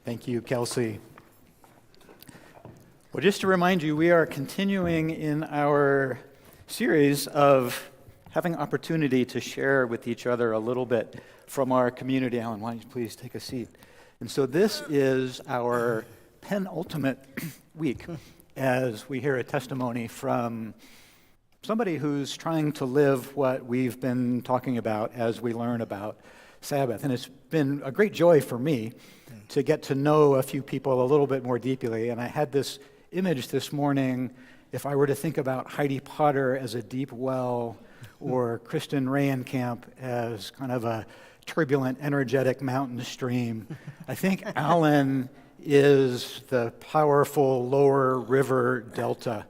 Thank you, Kelsey. Well, just to remind you, we are continuing in our series of having opportunity to share with each other a little bit from our community. Alan, why don't you please take a seat? And so this is our penultimate week as we hear a testimony from somebody who's trying to live what we've been talking about as we learn about Sabbath. And it's been a great joy for me to get to know a few people a little bit more deeply. And I had this image this morning, if I were to think about Heidi Potter as a deep well or Kristen Rayenkamp as kind of a turbulent, energetic mountain stream, I think Alan is the powerful lower river delta.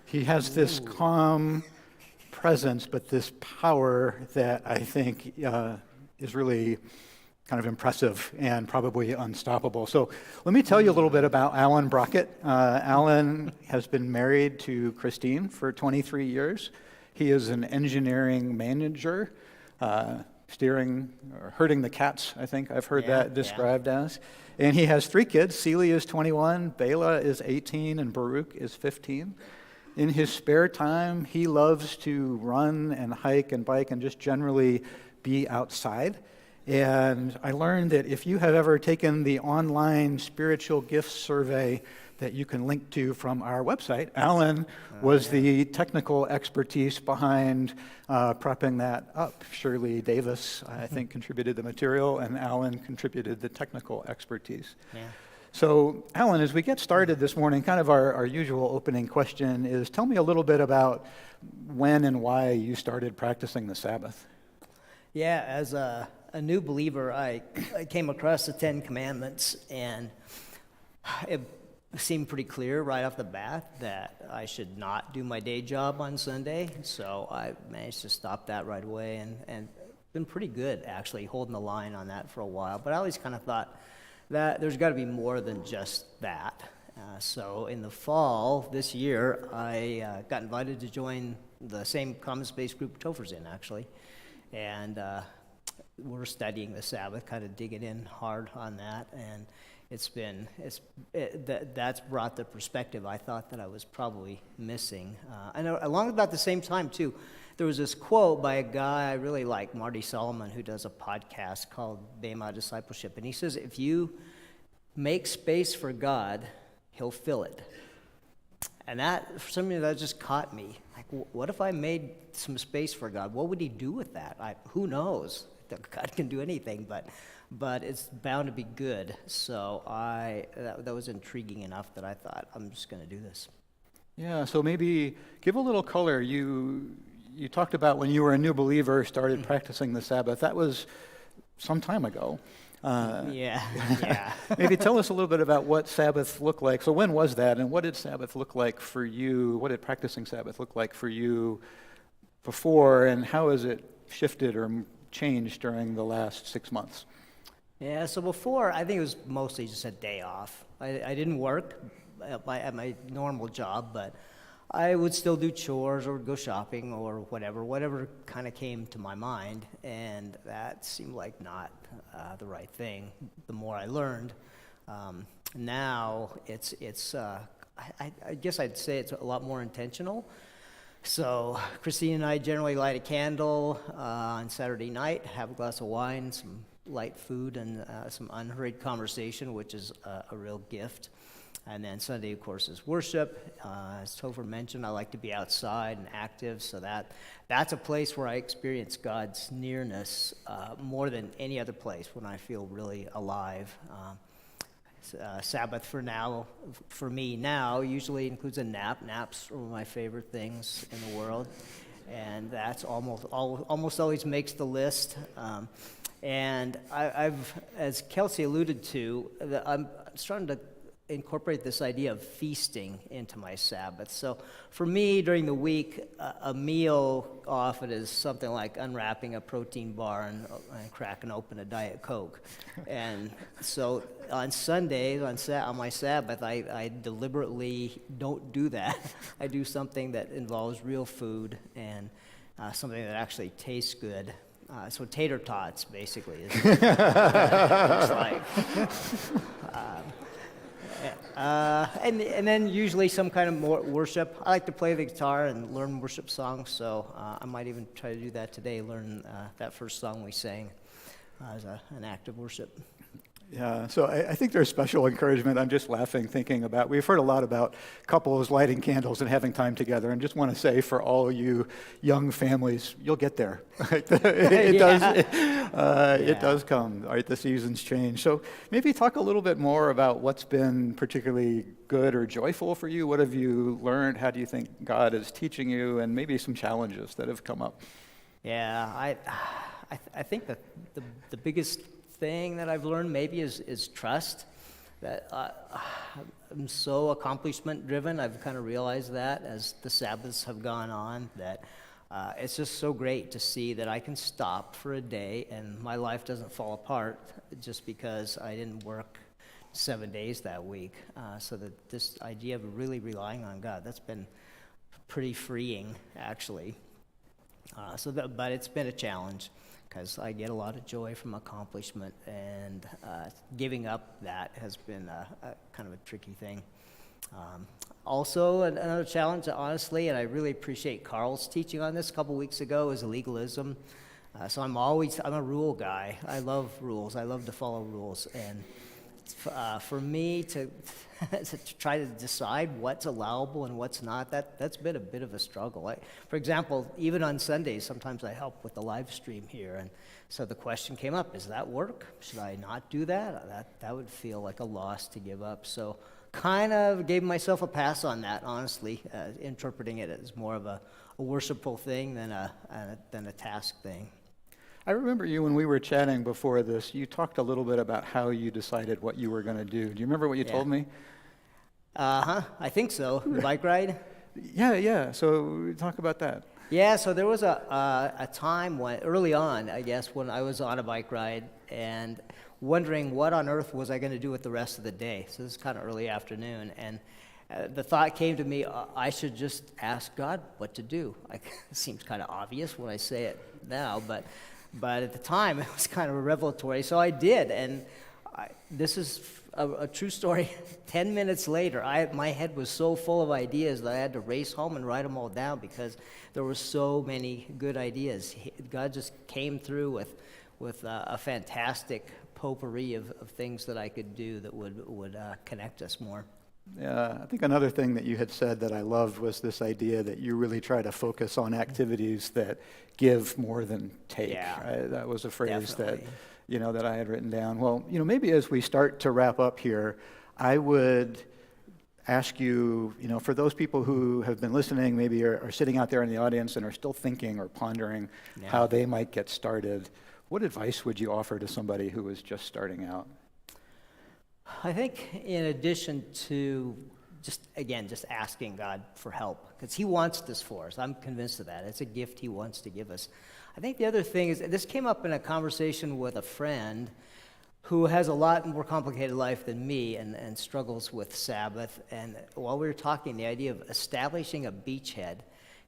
He has this calm presence, but this power that I think is really kind of impressive and probably unstoppable. So let me tell you a little bit about Alan Brockett. Alan has been married to Christine for 23 years. He is an engineering manager, steering or herding the cats, I think I've heard that described as. And he has 3 kids. Celia is 21, Bela is 18, and Baruch is 15. In his spare time, he loves to run and hike and bike and just generally be outside. And I learned that if you have ever taken the online spiritual gifts survey that you can link to from our website, Alan was the technical expertise behind propping that up. Shirley Davis, I think, contributed the material, and Alan contributed the technical expertise. Yeah. So, Alan, as we get started this morning, kind of our usual opening question is, tell me a little bit about when and why you started practicing the Sabbath. Yeah, as a new believer, I came across the 10 Commandments, and it seemed pretty clear right off the bat that I should not do my day job on Sunday, so I managed to stop that right away, and been pretty good, actually, holding the line on that for a while. But I always kind of thought that there's got to be more than just that. So in the fall this year, I got invited to join the same common space group Topher's in, actually, and we're studying the Sabbath, kind of digging in hard on that, and that's brought the perspective I thought that I was probably missing. And along about the same time, too, there was this quote by a guy I really like, Marty Solomon, who does a podcast called Bema Discipleship, and he says, if you make space for God, he'll fill it. And that, for some reason, that just caught me. Like, what if I made some space for God? What would he do with that? Who knows? God can do anything, but it's bound to be good. So that was intriguing enough that I thought, I'm just going to do this. Yeah, so maybe give a little color. You talked about when you were a new believer, started practicing the Sabbath. That was some time ago. Yeah. Maybe tell us a little bit about what Sabbath looked like. So when was that, and what did Sabbath look like for you? What did practicing Sabbath look like for you before, and how has it shifted or changed during the last 6 months? Yeah, so before, I think it was mostly just a day off. I didn't work at my normal job, but I would still do chores or go shopping or whatever kind of came to my mind, and that seemed like not the right thing. The more I learned, now I guess I'd say it's a lot more intentional. So Christine and I generally light a candle on Saturday night, have a glass of wine, some light food, and some unhurried conversation, which is a real gift. And then Sunday, of course, is worship. As Topher mentioned, I like to be outside and active, so that's a place where I experience God's nearness more than any other place when I feel really alive. Sabbath for me now, usually includes a nap. Naps are one of my favorite things in the world, and that's almost always makes the list. And I've, as Kelsey alluded to, I'm starting to incorporate this idea of feasting into my Sabbath. So for me, during the week, a meal often is something like unwrapping a protein bar and cracking open a Diet Coke. And so on Sundays, on my Sabbath, I deliberately don't do that. I do something that involves real food and something that actually tastes good. So tater tots, basically, is what it looks like. And then usually some kind of more worship. I like to play the guitar and learn worship songs, so I might even try to do that today, learn that first song we sang as an act of worship. Yeah, so I think there's special encouragement. I'm just laughing thinking about, we've heard a lot about couples lighting candles and having time together, and just want to say for all you young families, you'll get there. It does come, right? The seasons change. So maybe talk a little bit more about what's been particularly good or joyful for you. What have you learned? How do you think God is teaching you? And maybe some challenges that have come up. Yeah, I think that the biggest thing that I've learned maybe is trust. That I'm so accomplishment driven. I've kind of realized that as the Sabbaths have gone on, that it's just so great to see that I can stop for a day and my life doesn't fall apart just because I didn't work 7 days that week. So that this idea of really relying on God, that's been pretty freeing, actually. But it's been a challenge, because I get a lot of joy from accomplishment, and giving up that has been a kind of a tricky thing. Also, another challenge, honestly, and I really appreciate Carl's teaching on this a couple weeks ago, is legalism. So I'm a rule guy. I love rules. I love to follow rules, and for me to try to decide what's allowable and what's not, that's been a bit of a struggle. For example, even on Sundays, sometimes I help with the live stream here, and so the question came up, is that work? Should I not do that? That would feel like a loss to give up. So kind of gave myself a pass on that, honestly, interpreting it as more of a worshipful thing than a task thing. I remember you when we were chatting before this, you talked a little bit about how you decided what you were going to do. Do you remember what you told me? I think so. The bike ride? Yeah. So talk about that. Yeah, so there was a time early on, I guess, when I was on a bike ride and wondering what on earth was I going to do with the rest of the day. So this is kind of early afternoon, and the thought came to me, I should just ask God what to do. It seems kind of obvious when I say it now, but at the time it was kind of a revelatory. So I did, and this is a true story. 10 minutes later, my head was so full of ideas that I had to race home and write them all down because there were so many good ideas. God just came through with a fantastic potpourri of things that I could do that would connect us more. Yeah, I think another thing that you had said that I loved was this idea that you really try to focus on activities that give more than take. Yeah, right? That was a phrase definitely. that I had written down. Well, maybe as we start to wrap up here, I would ask you, for those people who have been listening, maybe are sitting out there in the audience and are still thinking or pondering how they might get started, what advice would you offer to somebody who is just starting out? I think in addition to just asking God for help, because he wants this for us. I'm convinced of that. It's a gift he wants to give us. I think the other thing is, this came up in a conversation with a friend who has a lot more complicated life than me and struggles with Sabbath. And while we were talking, the idea of establishing a beachhead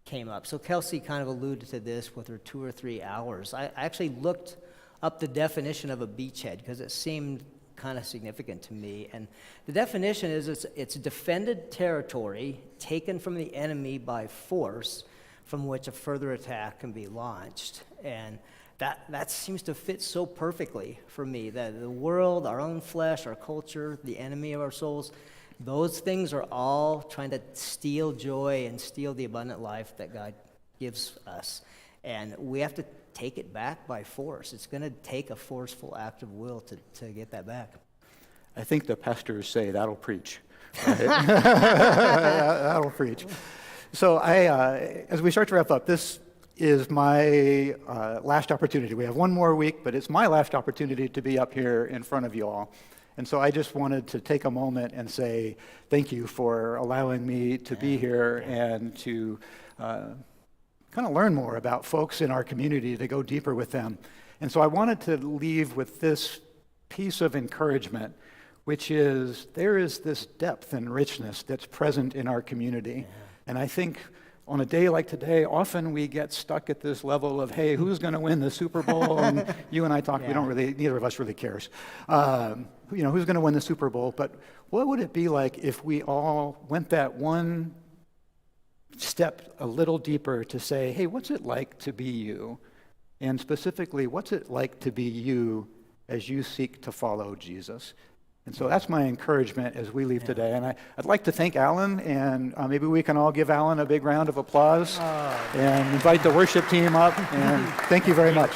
came up. So Kelsey kind of alluded to this with her 2 or 3 hours. I actually looked up the definition of a beachhead because it seemed kind of significant to me. And the definition is it's defended territory taken from the enemy by force from which a further attack can be launched. And that seems to fit so perfectly for me, that the world, our own flesh, our culture, the enemy of our souls, those things are all trying to steal joy and steal the abundant life that God gives us. And we have to take it back by force. It's going to take a forceful act of will to get that back. I think the pastors say that'll preach. Right? That'll preach. So as we start to wrap up, this is my last opportunity. We have one more week, but it's my last opportunity to be up here in front of you all. And so I just wanted to take a moment and say thank you for allowing me to be here and to kind of learn more about folks in our community, to go deeper with them. And so I wanted to leave with this piece of encouragement, which is there is this depth and richness that's present in our community. And I think on a day like today, often we get stuck at this level of, hey, who's going to win the Super Bowl? And you and I talk, we don't really, neither of us really cares. Who's going to win the Super Bowl? But what would it be like if we all went that one step a little deeper to say, hey, what's it like to be you? And specifically, what's it like to be you as you seek to follow Jesus? And so that's my encouragement as we leave today. And I'd like to thank Alan, and maybe we can all give Alan a big round of applause and invite the worship team up. And thank you very much.